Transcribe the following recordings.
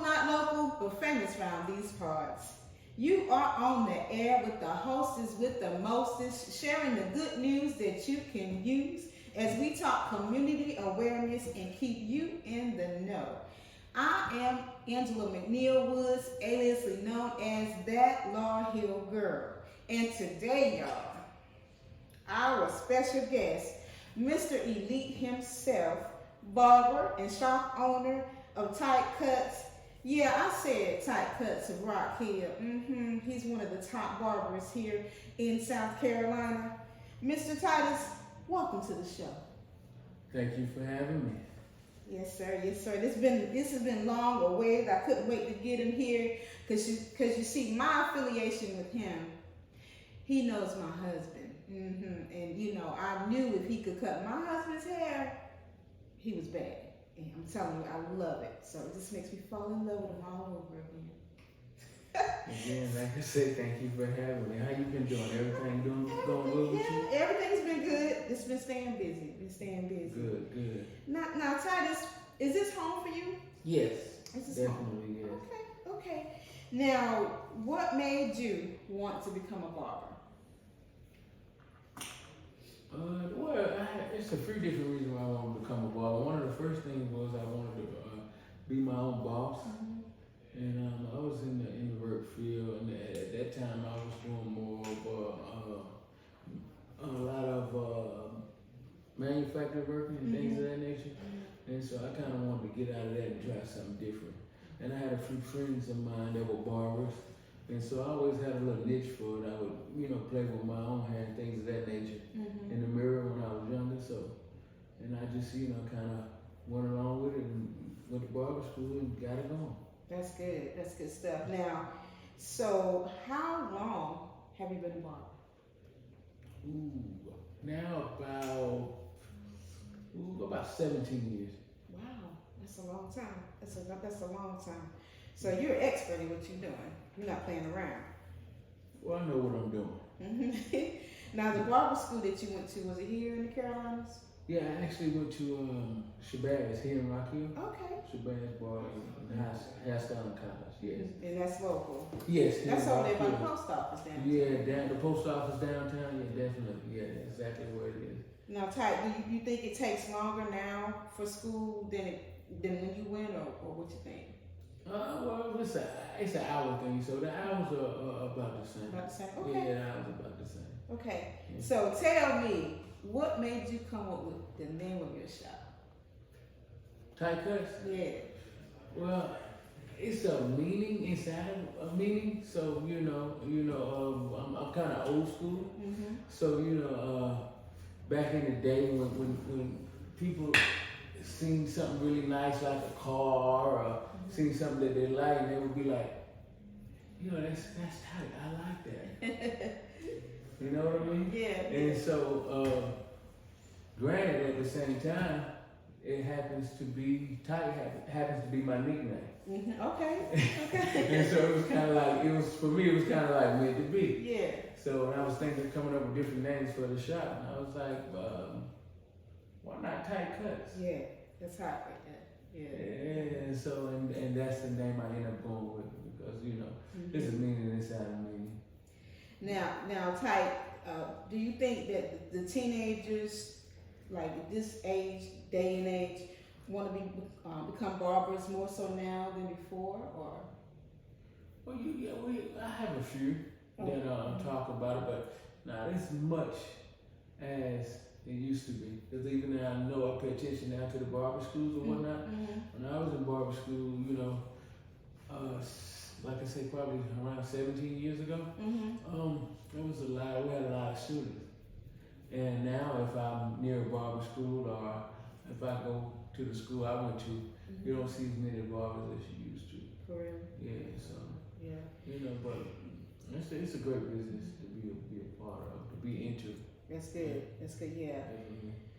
not local, but famous around these parts. You are on the air with the hostess with the mostest, sharing the good news that you can use as we talk community awareness and keep you in the know. I am Angela McNeil Woods, aliasly known as That Law Hill Girl. And today, y'all, our special guest, Mr. Elite himself, barber and shop owner of Tite Cuts. Yeah, I said Tite Cuts of Rock Hill. He's one of the top barbers here in South Carolina. Mr. Titus, welcome to the show. Thank you for having me. Yes, sir. Yes, sir. This has been long awaited. I couldn't wait to get him here because you see my affiliation with him. He knows my husband. And you know, I knew if he could cut my husband's hair, he was bad. And I'm telling you, I love it. So it just makes me fall in love with him all over again. Again, like I said, thank you for having me. How you been doing? Everything going well with you? Everything's been good. It's been staying busy. Good. Now, Titus, is this home for you? Yes. This is definitely, home. yes. Okay. Now, what made you want to become a barber? It's a few different reasons why I wanted to become a barber. One of the first things was I wanted to be my own boss. And I was in the work field, and at that time I was doing more of a lot of manufacturing work and things of that nature. And so I kind of wanted to get out of that and try something different. And I had a few friends of mine that were barbers, and so I always had a little niche for it. I would, play with my own hair and things of that nature in the mirror when I was younger. So, and I just, kind of went along with it and went to barber school and got it going. That's good. That's good stuff. Now, so how long have you been a barber? Now about 17 years. Wow, that's a long time. That's a long time. So you're an expert in what you're doing. You're not playing around. Well, I know what I'm doing. Now, the barber school that you went to, was it here in the Carolinas? Yeah, I actually went to SUBCRIBE here in Rock Hill. Okay. SUBCRIBE Bar and Hairstyling College, yes. And that's local? Yes. That's over there by the post office downtown? Yeah, the post office downtown, yeah, definitely. Yeah, exactly where it is. Now, Ty, do you think it takes longer now for school than when you went, or what you think? Well, it's an hour thing, so the hours are about the same. About the same? Okay. Yeah, the hours are about the same. Okay, Yeah. So tell me, what made you come up with the name of your shop? Tite Cuts? Yeah. Well, it's a meaning inside of a meaning. So I'm kind of old school. So back in the day when people seen something really nice like a car or seen something that they like, and they would be like, that's tight. I like that. You know what I mean? Yeah. And so, granted, at the same time, it happens to be Tite happens to be my nickname. Okay. And so it was kind of like it was meant to be. Yeah. So when I was thinking of coming up with different names for the shop, and I was like, why not Tite Cuts? Yeah, that's hot right there. Yeah. And so and that's the name I ended up going with because there's a meaning inside of meaning. Now, Tite, do you think that the teenagers, like this age, day and age, want to become barbers more so now than before, or? Well, I have a few that talk about it, but not as much as it used to be. Because even though I know I pay attention now to the barber schools or whatnot, when I was in barber school, like I say, probably around 17 years ago, there was we had a lot of students. And now if I'm near a barber school or if I go to the school I went to, you don't see as many barbers as you used to. For real? Yeah, so, yeah. But it's a great business to be a part of, to be into. That's good. That's good, yeah.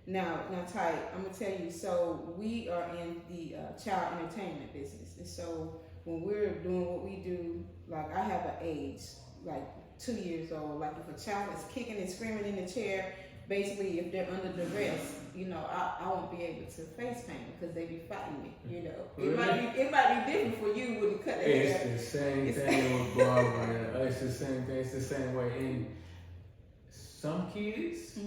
Now, Tite, I'm gonna tell you. So we are in the child entertainment business, and so when we're doing what we do, like I have an age, like 2 years old. Like if a child is kicking and screaming in the chair, basically if they're under duress, I won't be able to face paint because they be fighting me. It might be different for you cut their It's hair. the same thing with Barber. It's the same thing. It's the same way. And some kids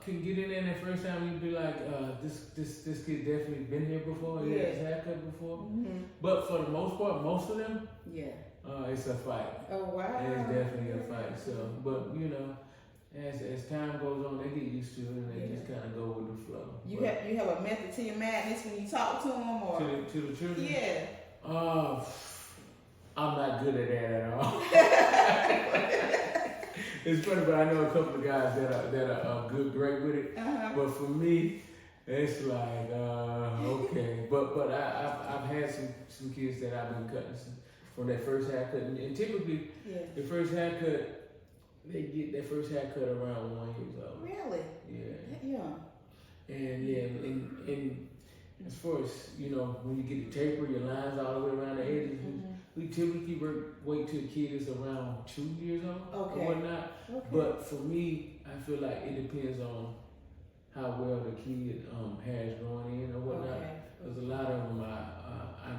can get in there the first time. You'd be like, this kid definitely been here before. He had his haircut before. But for the most part, most of them, it's a fight. Oh wow. It's definitely a fight. So, but you know, as time goes on, they get used to it and they just kind of go with the flow. You have a method to your madness when you talk to them, or to the children. Yeah. I'm not good at that at all. It's funny, but I know a couple of guys that are great with it. But for me, it's like okay. But I've had some kids that I've been cutting from their first haircut, and typically the first haircut. They get their first haircut around 1 year old. Really? Yeah. And as far as, you know, when you get the taper, your lines all the way around the edges, we typically wait till the kid is around 2 years old or whatnot. Okay. But for me, I feel like it depends on how well the kid hair is growing in or whatnot. Because a lot of them I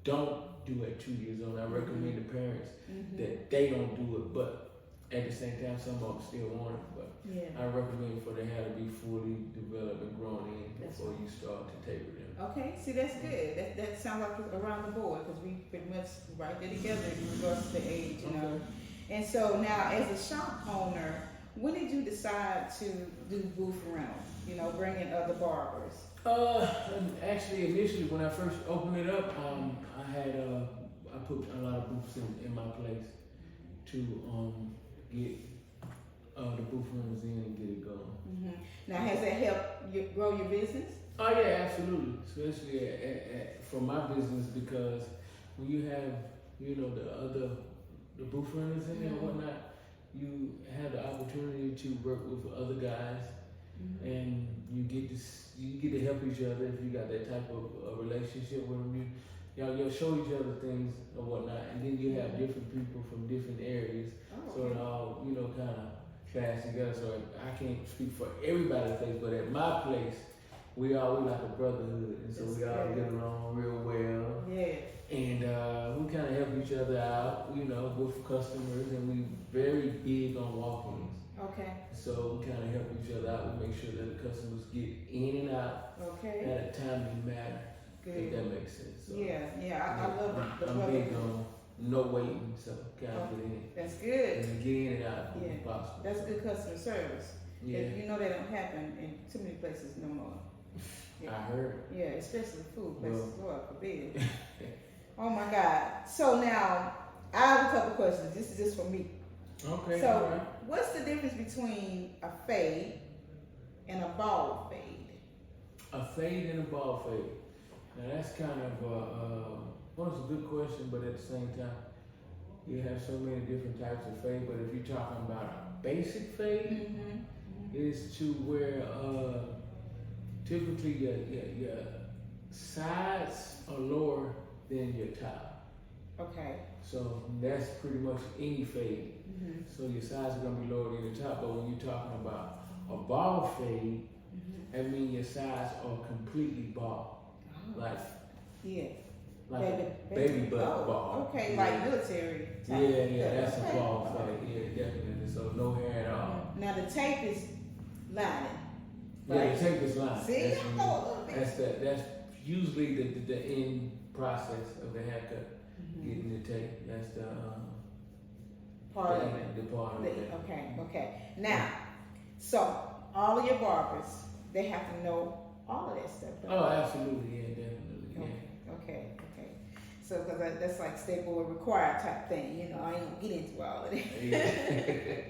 don't do at 2 years old. I recommend the parents that they don't do it, but at the same time, some of them still want it, but I recommend for the hair to be fully developed and grown in before you start to taper them. Okay, see that's good. That sounds like it's around the board because we pretty much right there together in regards to the age, you know. And so now, as a shop owner, when did you decide to do booth rounds? You know, bring in other barbers. Actually, initially when I first opened it up, I put a lot of booths in my place to get the booth runners in and get it going. Now, has that helped you grow your business? Oh yeah, absolutely. Especially for my business, because when you have, you know, the booth runners in there and whatnot, you have the opportunity to work with other guys, and you get to help each other if you got that type of relationship with them. You'll show each other things or whatnot, and then you have different people from different areas, so it all, you know, kind of clash together. So I can't speak for everybody's place, but at my place, we like a brotherhood, and so we all get along real well. Yeah. And we kind of help each other out, you know, with customers, and we very big on walk-ins. Okay. So we kind of help each other out. We make sure that the customers get in and out at a timely manner. If that makes sense. So, I love it. I'm big on no waiting, so kind of get in. That's good. And get in and out if possible. That's good customer service. Yeah. You know that don't happen in too many places no more. I heard. Yeah, especially food places. Lord forbid. Oh my God. So now I have a couple questions. This is just for me. Okay. So what's the difference between a fade and a bald fade? A fade and a bald fade. Now that's kind of well, it's a good question, but at the same time, you have so many different types of fade. But if you're talking about a basic fade, is to where typically your sides are lower than your top. Okay. So that's pretty much any fade. So your sides are gonna be lower than your top. But when you're talking about a bald fade, that means your sides are completely bald. Like baby butt ball. Okay, like military type. That's a ball fade. Yeah, definitely. So no hair at all. Now the tape is lining. Yeah, the tape is lining. See, I know a little bit. That's usually the end process of the haircut. Getting the tape. That's the part of it. The part of it. Okay. Now, so all of your barbers, they have to know all of that stuff. Oh, absolutely. Yeah, definitely. Yeah. Okay. So, because that's like staple required type thing, you know, I ain't gonna get into all of that.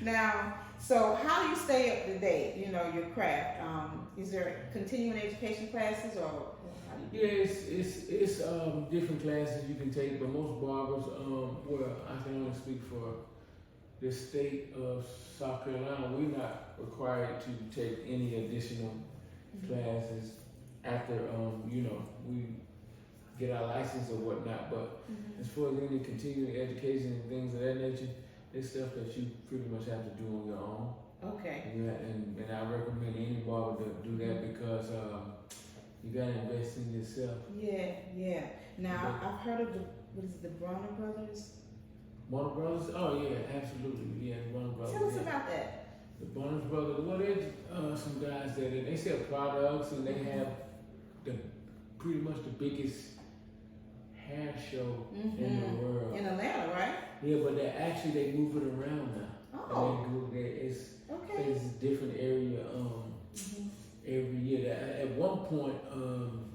Now, so how do you stay up to date, you know, your craft? Is there continuing education classes or how do you do it? It's different classes you can take, but most barbers, well, I can only speak for the state of South Carolina, we're not required to take any additional classes after, you know, we get our license or whatnot. But as far as any continuing education and things of that nature, it's stuff that you pretty much have to do on your own. Okay. And I recommend any barber to do that because you gotta invest in yourself. Yeah, yeah. Now I've heard of the Bronner Brothers. Warner Brothers? Oh yeah, absolutely. Yeah, Warner Brothers. Tell us about that. The Bonus Brothers. Well, they're some guys that they sell products and they have the pretty much the biggest hair show in the world. In Atlanta, right? Yeah, but they move it around now. Oh. And it's Okay. it's a different area every year. At one point,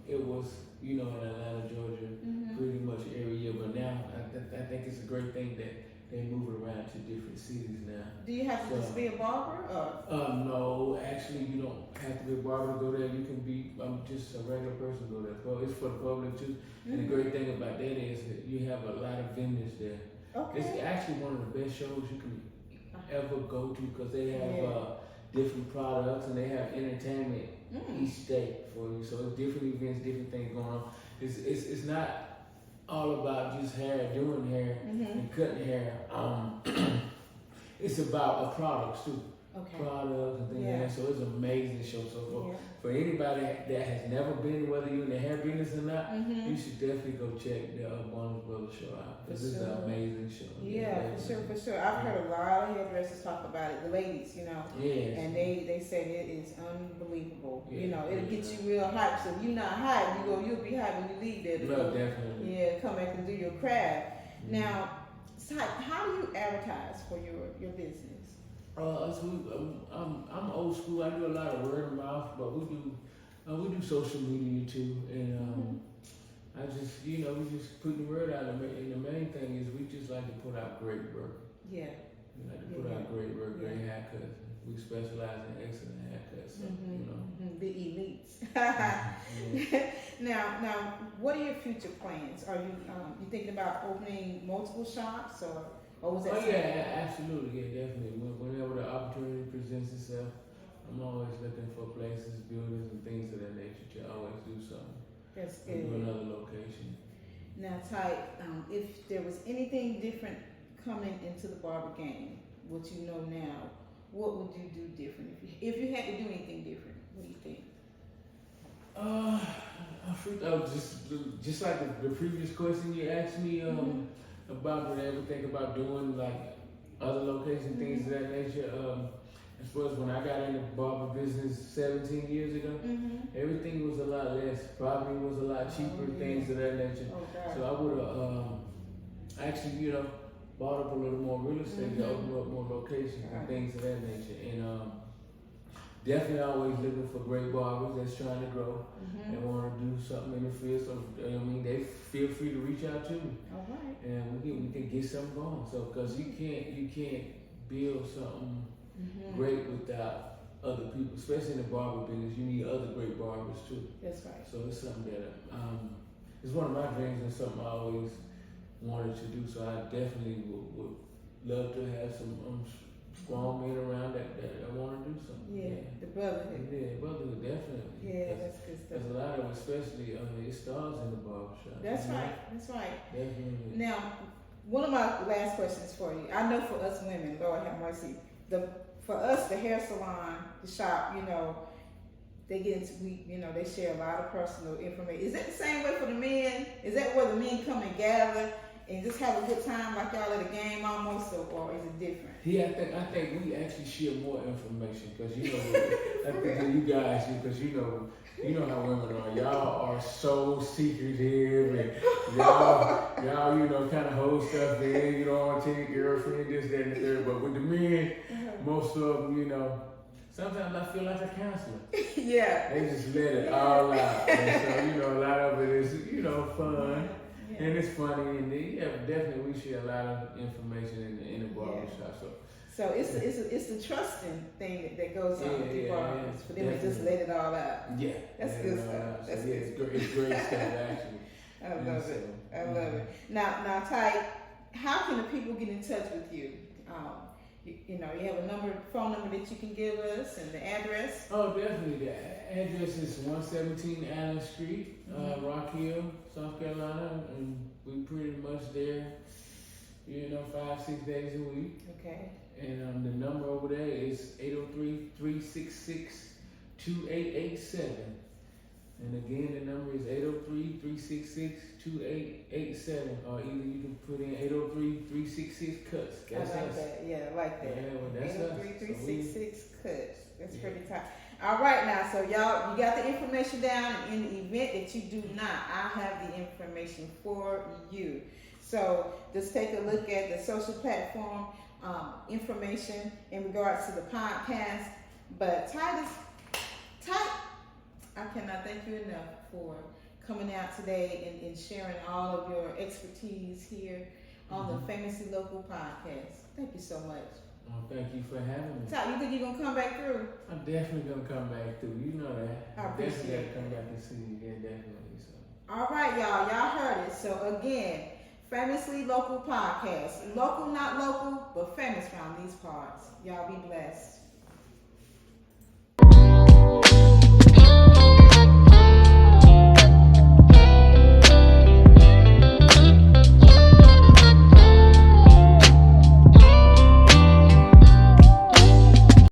it was in Atlanta, Georgia, pretty much every year. But now I think it's a great thing that they move it around to different cities now. Do you have to just be a barber? Or? No, actually, you don't have to be a barber to go there. You can be just a regular person to go there. Well, it's for the public too. And the great thing about that is that you have a lot of vendors there. Okay. It's actually one of the best shows you can ever go to because they have different products and they have entertainment each day for you. So it's different events, different things going on. It's not all about just doing hair and cutting hair. It's about products too. Okay. Products and things like that. So it's an amazing show. So for anybody that has never been, whether you're in the hair business or not, you should definitely go check the Bonus Brothers show out because it's an amazing show. Yeah, for sure. I've heard a lot of hairdressers talk about it, the ladies, Yes. and they said it is unbelievable. Yeah, It'll get you real hyped. So if you're not hyped, you'll be hyped when you leave there. No, definitely. Yeah, come back and do your craft. Now, how do you advertise for your business? I'm old school. I do a lot of word of mouth, but we do social media too, and I just we just put the word out. And the main thing is we just like to put out great work. Yeah. We like to put out great work, great haircuts. We specialize in excellent haircuts. So, The elites. Now, what are your future plans? Are you thinking about opening multiple shops or was that? Oh yeah, absolutely, yeah, definitely. Whenever the opportunity presents itself, I'm always looking for places, buildings, and things of that nature to always do something. That's good. Do another location. Now, Tite, if there was anything different coming into the barber game, what you know now, what would you do different if you had to do anything different? What do you think? Just like the previous question you asked me about what I ever think about doing, like other locations, things of that nature. As far as when I got into barber business 17 years ago, everything was a lot less. Property was a lot cheaper, things of that nature. So I would have actually, bought up a little more real estate to open up more locations and things of that nature. And definitely always looking for great barbers that's trying to grow and want to do something in the field. So they feel free to reach out to me. All right. And we can get something going. So because you can't build something great without other people, especially in the barber business. You need other great barbers too. That's right. So it's something that it's one of my dreams and something I always wanted to do. So I definitely would love to have some strong men around that want to do something. Yeah, the brotherhood. Yeah, brotherhood, definitely. Yeah, that's good stuff. There's a lot of, especially it starts in the barbershop. That's right. That's right. Definitely. Now, one of my last questions for you. I know for us women, Lord have mercy, for us, the hair salon, the shop, they get into, they share a lot of personal information. Is that the same way for the men? Is that where the men come and gather and just have a good time like y'all at a game almost, or is it different? Yeah, I think we actually share more information because I think you guys, because you know how women are. Y'all are so secretive and y'all kind of hold stuff in. You don't want to tell your girlfriend this, that, and the third. But with the men, most of them, sometimes I feel like a counselor. Yeah. They just let it all out. And so, a lot of it is, fun. Yeah. And it's funny, and definitely we share a lot of information in the barbershop. So it's the trusting thing that goes on with the barbers for them to just let it all out. Yeah, that's good stuff. That's good. It's great stuff actually. I love it. Now, Tite, how can the people get in touch with you? You have a phone number that you can give us, and the address. Oh, definitely. The address is 117 Allen Street, Rock Hill, South Carolina, and we pretty much there, 5-6 days a week. Okay. And the number over there is 803-366-2887. And again, the number is 803-366-2887, or either you can put in 803-366-CUTS. That's I like us. that. Yeah, I like that. Yeah, well, that's us. 803-366-CUTS. That's pretty tight. All right, now, so y'all, you got the information down. In the event that you do not, I have the information for you. So just take a look at the social platform information in regards to the podcast. But Titus, I cannot thank you enough for coming out today and sharing all of your expertise here on the Famously Local podcast. Thank you so much. Oh, thank you for having me. Ty, you think you're gonna come back through? I'm definitely gonna come back through. You know that. I appreciate definitely it. gotta come back and see you again, definitely. So. All right, y'all heard it. So again, Famously Local podcast. Local, not local, but famous around these parts. Y'all be blessed.